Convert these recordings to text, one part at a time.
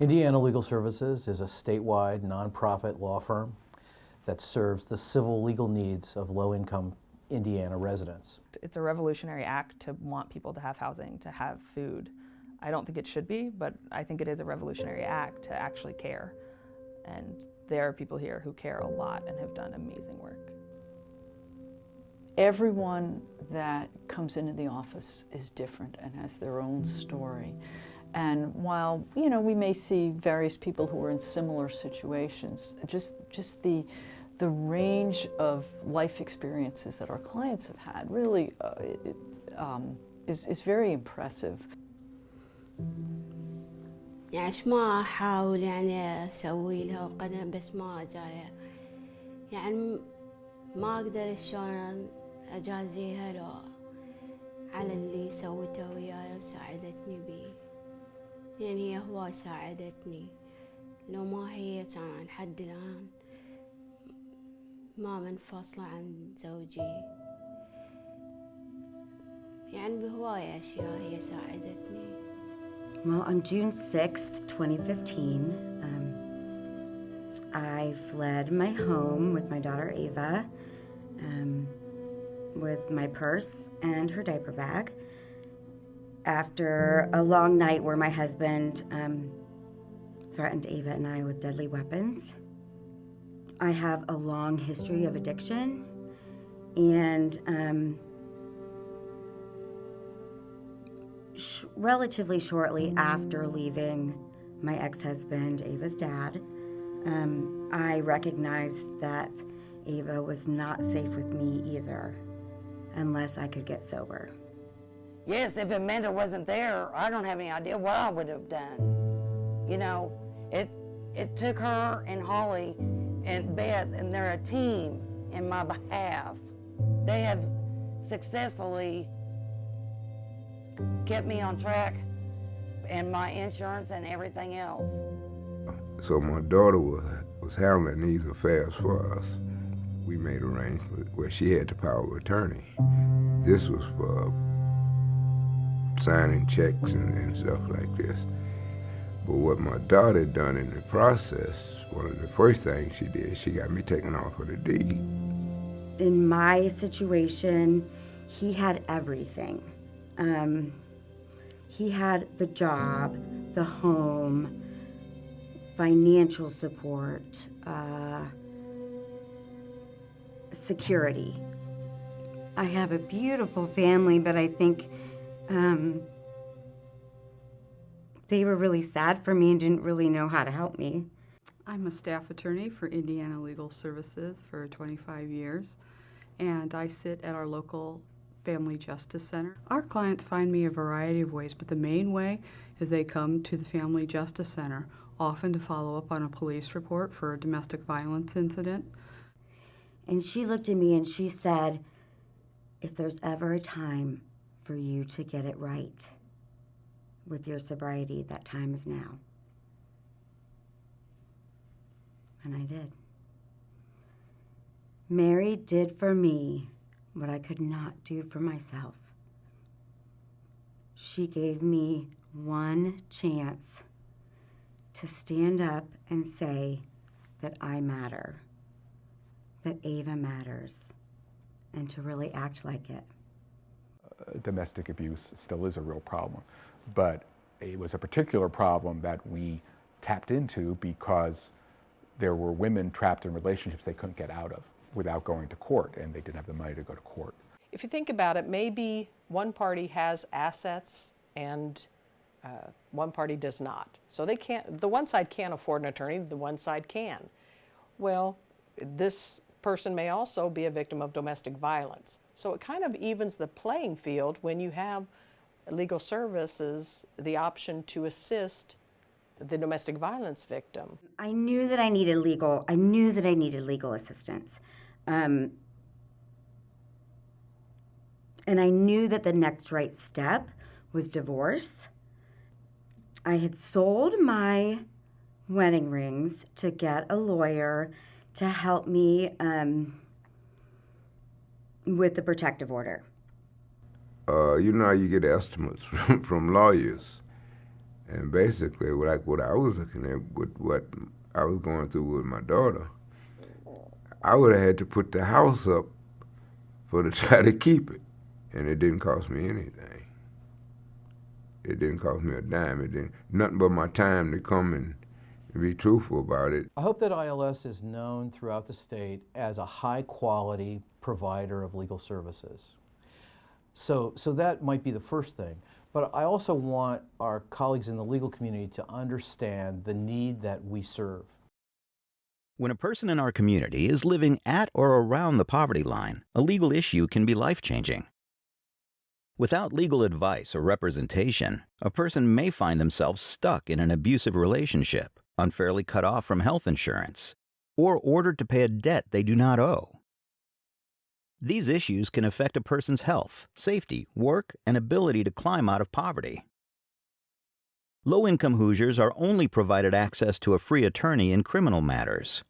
Indiana Legal Services is a statewide nonprofit law firm that serves the civil legal needs of low-income Indiana residents. It's a revolutionary act to want people to have housing, to have food. I don't think it should be, but I think it is a revolutionary act to actually care. And there are people here who care a lot and have done amazing work. Everyone that comes into the office is different and has their own story. And while, we may see various people who are in similar situations, just the range of life experiences that our clients have had really is very impressive. يعني ما أحاول أسوي لها قدم بس ما جاية يعني ما أقدر شلون أجازيها لو على اللي سوته وياي وساعدتني بيه يعني هي هواي ساعدتني لو ما هي كان لحد الآن ما منفصلة عن زوجي يعني بهواي أشياء هي ساعدتني. Well, on June 6th, 2015, I fled my home with my daughter Ava, with my purse and her diaper bag, after a long night where my husband threatened Ava and I with deadly weapons. I have a long history of addiction, and relatively shortly after leaving my ex-husband, Ava's dad, I recognized that Ava was not safe with me either, unless I could get sober. Yes, if Amanda wasn't there, I don't have any idea what I would have done. It took her and Holly and Beth, and they're a team in my behalf. They have successfully kept me on track and my insurance and everything else. So my daughter was handling these affairs for us. We made arrangements where she had the power of attorney. This was for signing checks and stuff like this. But what my daughter had done in the process, one of the first things she did, she got me taken off of the deed. In my situation, he had everything. He had the job, the home, financial support, security. I have a beautiful family, but I think they were really sad for me and didn't really know how to help me. I'm a staff attorney for Indiana Legal Services for 25 years, and I sit at our local Family Justice Center. Our clients find me a variety of ways, but the main way is they come to the Family Justice Center, often to follow up on a police report for a domestic violence incident. And she looked at me and she said, if there's ever a time for you to get it right with your sobriety, that time is now. And I did. Mary did for me what I could not do for myself. She gave me one chance to stand up and say that I matter, that Ava matters, and to really act like it. Domestic abuse still is a real problem, but it was a particular problem that we tapped into because there were women trapped in relationships they couldn't get out of without going to court, and they didn't have the money to go to court. If you think about it, maybe one party has assets and one party does not. So they can't, the one side can't afford an attorney, the one side can. Well, this person may also be a victim of domestic violence. So it kind of evens the playing field when you have legal services, the option to assist the domestic violence victim. I knew that I needed legal assistance. And I knew that the next right step was divorce. I had sold my wedding rings to get a lawyer to help me with the protective order. You know how you get estimates from lawyers. And basically, like what I was looking at, with what I was going through with my daughter, I would have had to put the house up to try to keep it, and it didn't cost me anything. It didn't cost me a dime. It didn't nothing but my time to come and be truthful about it. I hope that ILS is known throughout the state as a high-quality provider of legal services. So that might be the first thing. But I also want our colleagues in the legal community to understand the need that we serve. When a person in our community is living at or around the poverty line, a legal issue can be life-changing. Without legal advice or representation, a person may find themselves stuck in an abusive relationship, unfairly cut off from health insurance, or ordered to pay a debt they do not owe. These issues can affect a person's health, safety, work, and ability to climb out of poverty. Low-income Hoosiers are only provided access to a free attorney in criminal matters.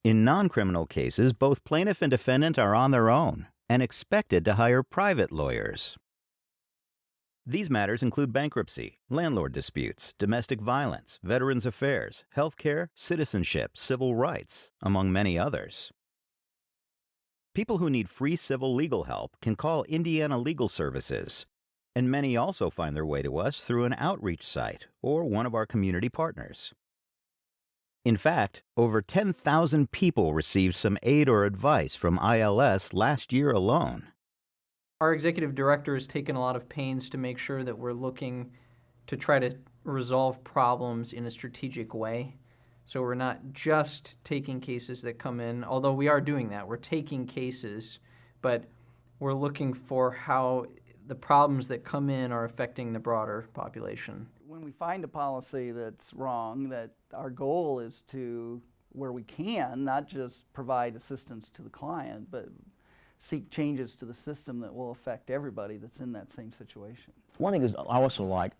In non-criminal cases, both plaintiff and defendant are on their own and expected to hire private lawyers. These matters include bankruptcy, landlord disputes, domestic violence, veterans affairs, healthcare, citizenship, civil rights, among many others. People who need free civil legal help can call Indiana Legal Services, and many also find their way to us through an outreach site or one of our community partners. In fact, over 10,000 people received some aid or advice from ILS last year alone. Our executive director has taken a lot of pains to make sure that we're looking to try to resolve problems in a strategic way. So we're not just taking cases that come in, although we are doing that. We're taking cases, but we're looking for how the problems that come in are affecting the broader population. When we find a policy that's wrong, that our goal is to, where we can, not just provide assistance to the client, but seek changes to the system that will affect everybody that's in that same situation. One thing is I also like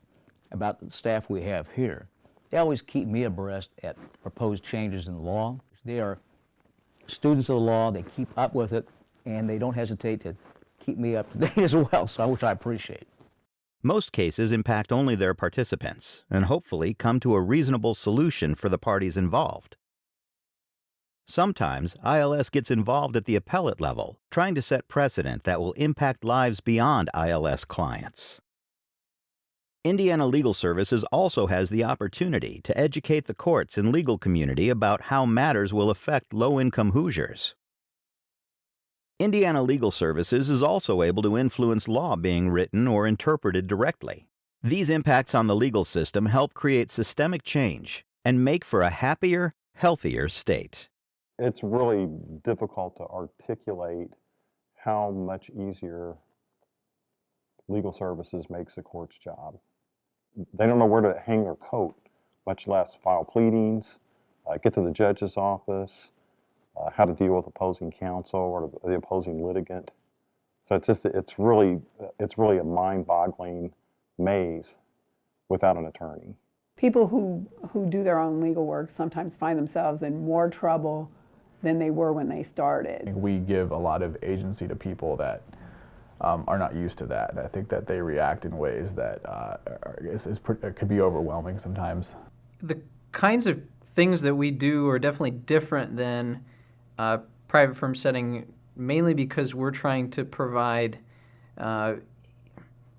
about the staff we have here, they always keep me abreast at proposed changes in the law. They are students of the law, they keep up with it, and they don't hesitate to keep me up to date as well, so which I appreciate. Most cases impact only their participants and hopefully come to a reasonable solution for the parties involved. Sometimes ILS gets involved at the appellate level, trying to set precedent that will impact lives beyond ILS clients. Indiana Legal Services also has the opportunity to educate the courts and legal community about how matters will affect low-income Hoosiers. Indiana Legal Services is also able to influence law being written or interpreted directly. These impacts on the legal system help create systemic change and make for a happier, healthier state. It's really difficult to articulate how much easier legal services makes a court's job. They don't know where to hang their coat, much less file pleadings, get to the judge's office, how to deal with opposing counsel or the opposing litigant. So it's really a mind-boggling maze without an attorney. People who do their own legal work sometimes find themselves in more trouble than they were when they started. We give a lot of agency to people that are not used to that. And I think that they react in ways that could be overwhelming sometimes. The kinds of things that we do are definitely different than a private firm setting, mainly because we're trying to provide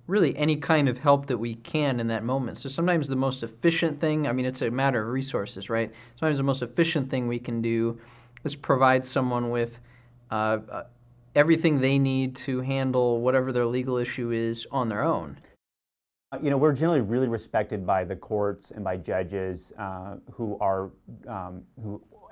really any kind of help that we can in that moment. So sometimes the most efficient thing, I mean, it's a matter of resources, right? Sometimes the most efficient thing we can do is provide someone with everything they need to handle whatever their legal issue is on their own. You know, we're generally really respected by the courts and by judges who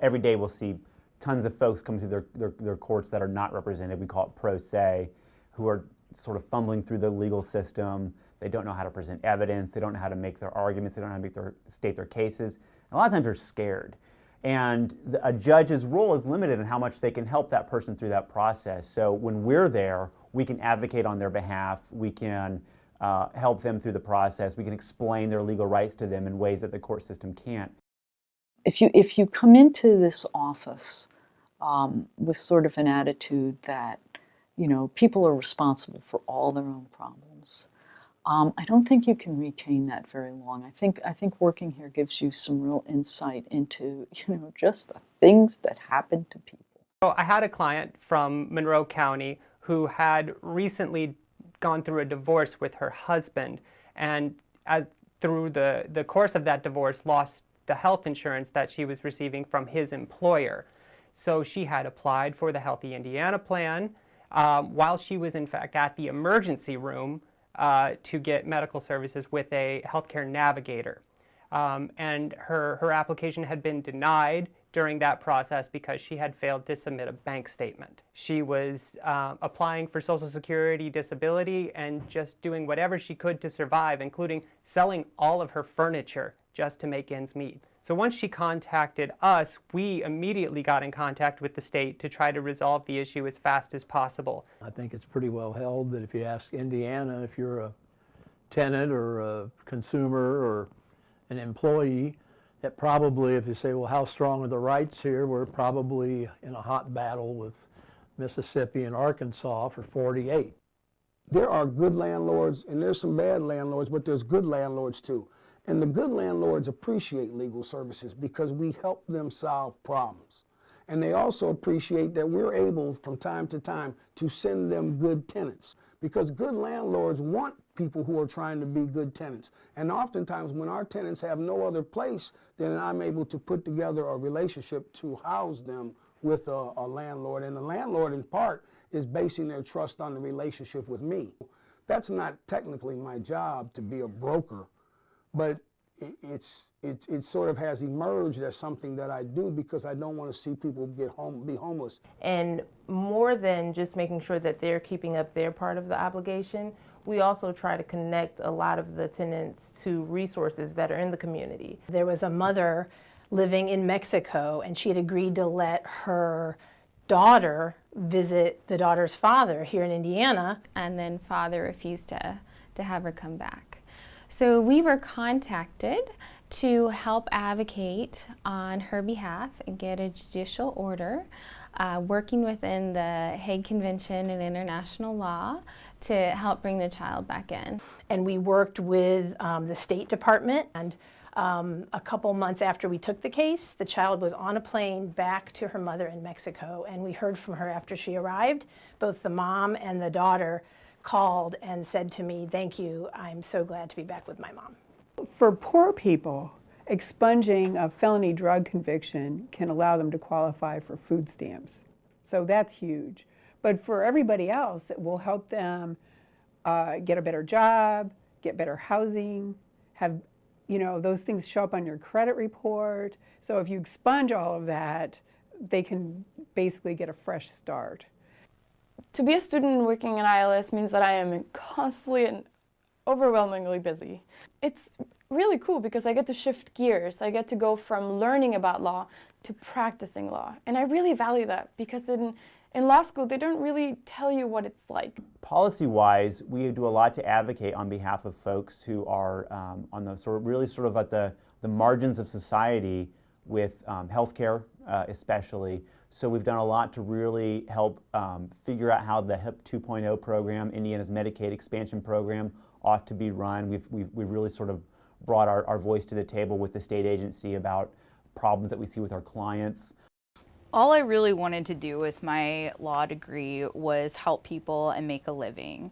every day will see tons of folks come through their courts that are not represented. We call it pro se, who are sort of fumbling through the legal system. They don't know how to present evidence. They don't know how to make their arguments. They don't know how to state their cases. And a lot of times they're scared. And a judge's role is limited in how much they can help that person through that process. So when we're there, we can advocate on their behalf. We can help them through the process. We can explain their legal rights to them in ways that the court system can't. If you come into this office with sort of an attitude that, you know, people are responsible for all their own problems, I don't think you can retain that very long. I think working here gives you some real insight into, just the things that happen to people. So I had a client from Monroe County who had recently gone through a divorce with her husband, and through the course of that divorce lost the health insurance that she was receiving from his employer. So she had applied for the Healthy Indiana plan while she was in fact at the emergency room to get medical services with a healthcare navigator. And her application had been denied during that process because she had failed to submit a bank statement. She was applying for Social Security disability and just doing whatever she could to survive, including selling all of her furniture just to make ends meet. So once she contacted us, we immediately got in contact with the state to try to resolve the issue as fast as possible. I think it's pretty well held that if you ask Indiana if you're a tenant or a consumer or an employee, that probably if you say, well, how strong are the rights here, we're probably in a hot battle with Mississippi and Arkansas for 48. There are good landlords and there's some bad landlords, but there's good landlords too. And the good landlords appreciate legal services because we help them solve problems. And they also appreciate that we're able from time to time to send them good tenants, because good landlords want people who are trying to be good tenants. And oftentimes when our tenants have no other place, then I'm able to put together a relationship to house them with a landlord. And the landlord in part is basing their trust on the relationship with me. That's not technically my job to be a broker, but it sort of has emerged as something that I do because I don't want to see people be homeless. And more than just making sure that they're keeping up their part of the obligation, we also try to connect a lot of the tenants to resources that are in the community. There was a mother living in Mexico, and she had agreed to let her daughter visit the daughter's father here in Indiana. And then father refused to have her come back. So we were contacted to help advocate on her behalf and get a judicial order, working within the Hague Convention and international law to help bring the child back in. And we worked with the State Department, and a couple months after we took the case, the child was on a plane back to her mother in Mexico, and we heard from her after she arrived. Both the mom and the daughter called and said to me, "Thank you, I'm so glad to be back with my mom." For poor people, expunging a felony drug conviction can allow them to qualify for food stamps. So that's huge. But for everybody else, it will help them get a better job, get better housing, have, those things show up on your credit report. So if you expunge all of that, they can basically get a fresh start. To be a student working in ILS means that I am constantly and overwhelmingly busy. It's really cool because I get to shift gears. I get to go from learning about law to practicing law. And I really value that because in law school, they don't really tell you what it's like. Policy-wise, we do a lot to advocate on behalf of folks who are on the sort of at the margins of society with healthcare, especially. So we've done a lot to really help figure out how the HIP 2.0 program, Indiana's Medicaid expansion program, ought to be run. We've really sort of brought our voice to the table with the state agency about problems that we see with our clients. All I really wanted to do with my law degree was help people and make a living.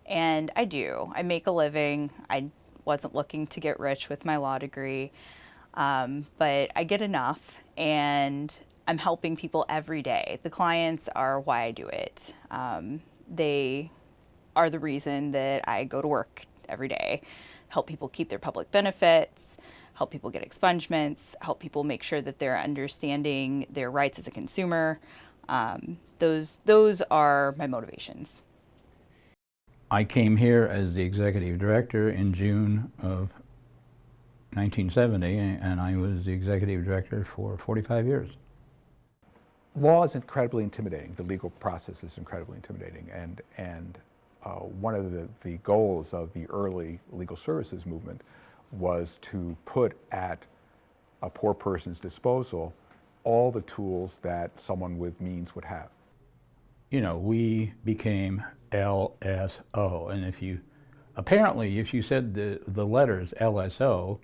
And I do. I make a living. I wasn't looking to get rich with my law degree, but I get enough, and I'm helping people every day. The clients are why I do it. They are the reason that I go to work every day, help people keep their public benefits, help people get expungements, help people make sure that they're understanding their rights as a consumer. Those are my motivations. I came here as the executive director in June of 1970, and I was the executive director for 45 years. Law is incredibly intimidating. The legal process is incredibly intimidating, and one of the goals of the early legal services movement was to put at a poor person's disposal all the tools that someone with means would have. We became LSO, and if you apparently, if you said the letters LSO,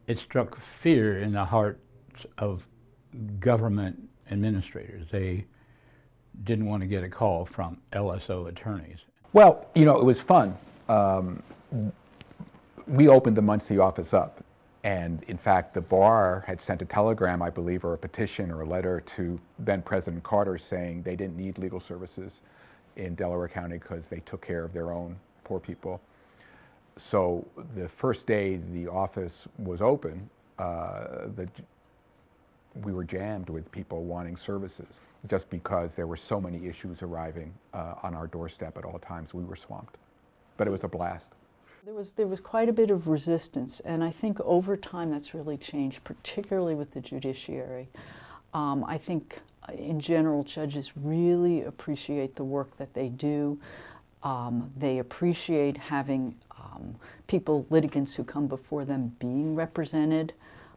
it struck fear in the hearts of government administrators. They didn't want to get a call from LSO attorneys. Well, you know, it was fun. We opened the Muncie office up, and in fact, the bar had sent a telegram, I believe, or a petition or a letter to then President Carter saying they didn't need legal services in Delaware County because they took care of their own poor people. So the first day the office was open, we were jammed with people wanting services just because there were so many issues arriving on our doorstep at all times. We were swamped, but it was a blast. There was quite a bit of resistance, and I think over time that's really changed, particularly with the judiciary. I think in general judges really appreciate the work that they do. They appreciate having litigants who come before them being represented,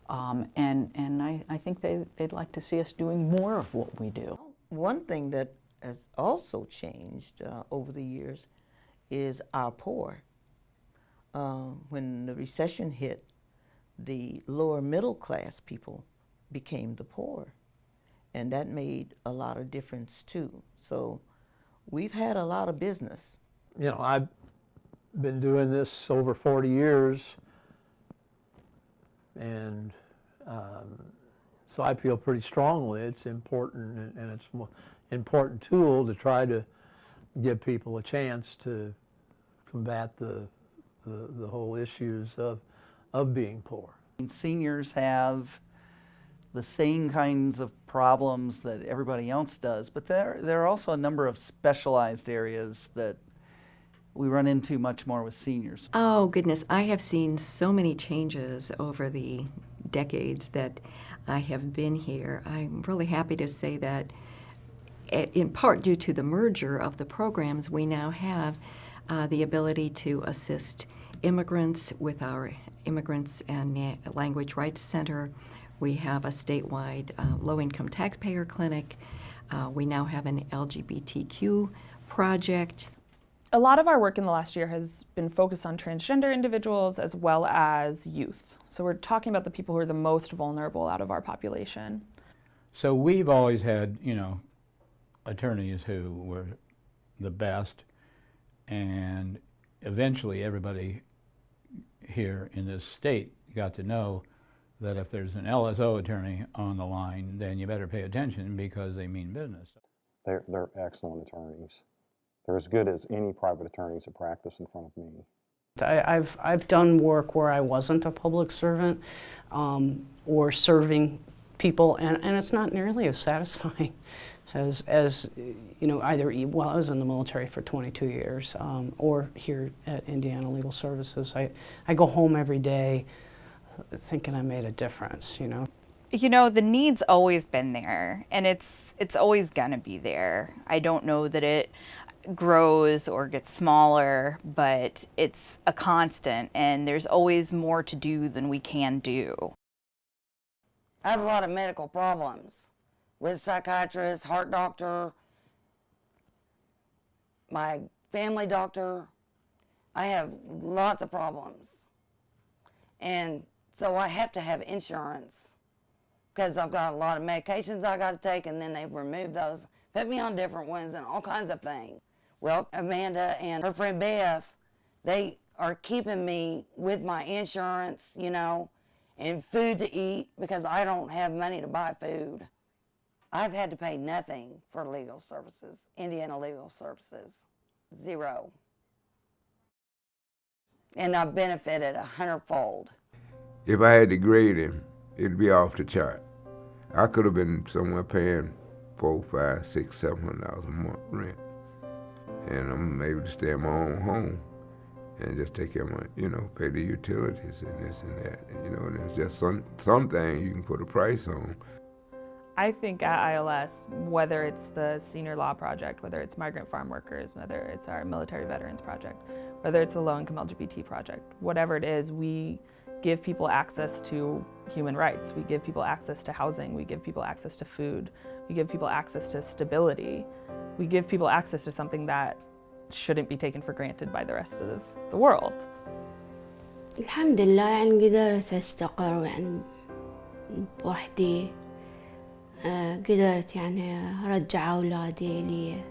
and I think they'd like to see us doing more of what we do. One thing that has also changed over the years is our poor. When the recession hit, the lower middle class people became the poor, and that made a lot of difference too. So we've had a lot of business. You know, I've been doing this over 40 years, and so I feel pretty strongly it's important, and it's an important tool to try to give people a chance to combat the whole issues of being poor. Seniors have the same kinds of problems that everybody else does, but there are also a number of specialized areas that we run into much more with seniors. Oh goodness, I have seen so many changes over the decades that I have been here. I'm really happy to say that in part due to the merger of the programs, we now have the ability to assist immigrants with our Immigrants and Language Rights Center. We have a statewide low-income taxpayer clinic. We now have an LGBTQ project. A lot of our work in the last year has been focused on transgender individuals as well as youth. So we're talking about the people who are the most vulnerable out of our population. So we've always had, you know, attorneys who were the best, and eventually everybody here in this state got to know that if there's an LSO attorney on the line, then you better pay attention because they mean business. They're excellent attorneys. They're as good as any private attorneys that practice in front of me. I've done work where I wasn't a public servant or serving people, and it's not nearly as satisfying as you know, either well, I was in the military for 22 years or here at Indiana Legal Services. I go home every day thinking I made a difference, you know. You know, the need's always been there, and it's always gonna be there. I don't know that it grows or gets smaller, but it's a constant, and there's always more to do than we can do. I have a lot of medical problems with psychiatrists, heart doctor, my family doctor. I have lots of problems. And so I have to have insurance because I've got a lot of medications I got to take, and then they remove those, put me on different ones and all kinds of things. Well, Amanda and her friend Beth, they are keeping me with my insurance, you know, and food to eat because I don't have money to buy food. I've had to pay nothing for legal services, Indiana Legal Services, zero. And I've benefited 100-fold. If I had to grade him, it'd be off the chart. I could have been somewhere paying $400, $500, $600, $700 a month rent. And I'm able to stay in my own home and just take care of my, you know, pay the utilities and this and that. And, you know, and there's just some things you can put a price on. I think at ILS, whether it's the Senior Law Project, whether it's Migrant Farm Workers, whether it's our Military Veterans Project, whether it's the Low Income LGBT Project, whatever it is, we give people access to human rights. We give people access to housing. We give people access to food. We give people access to stability. We give people access to something that shouldn't be taken for granted by the rest of the world. الحمد لله يعني قدرت أستقر يعني بوحدي قدرت يعني أرجع أولادي لي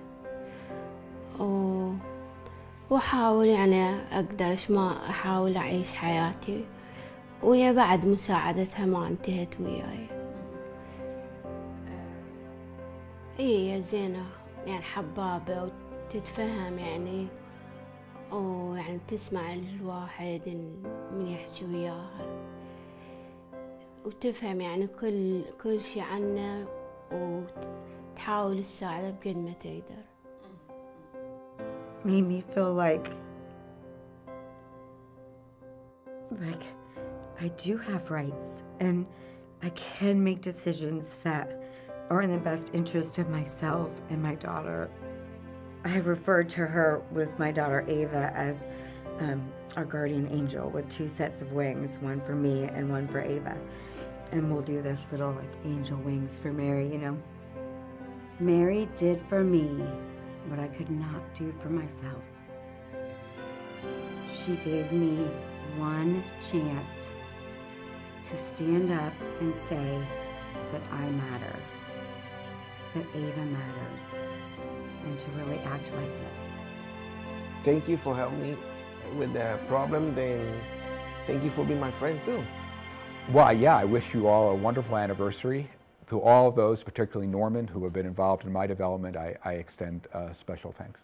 وأحاول يعني أقدرش ما أحاول أعيش حياتي وهي بعد مساعدتها ما انتهت وياي. هي زينة يعني حبابة وتتفهم يعني ويعني تسمع الواحد من يحكي وياها وتفهم يعني كل شي عنه وتحاول تساعده بقد ما تقدر. Made me feel like I do have rights and I can make decisions that are in the best interest of myself and my daughter. I have referred to her with my daughter Ava as our guardian angel with 2 sets of wings, one for me and one for Ava. And we'll do this little like angel wings for Mary, you know. Mary did for me what I could not do for myself. She gave me one chance to stand up and say that I matter, that Ava matters, and to really act like it. Thank you for helping me with that problem, then thank you for being my friend too. Well, yeah, I wish you all a wonderful anniversary. To all of those, particularly Norman, who have been involved in my development, I extend special thanks.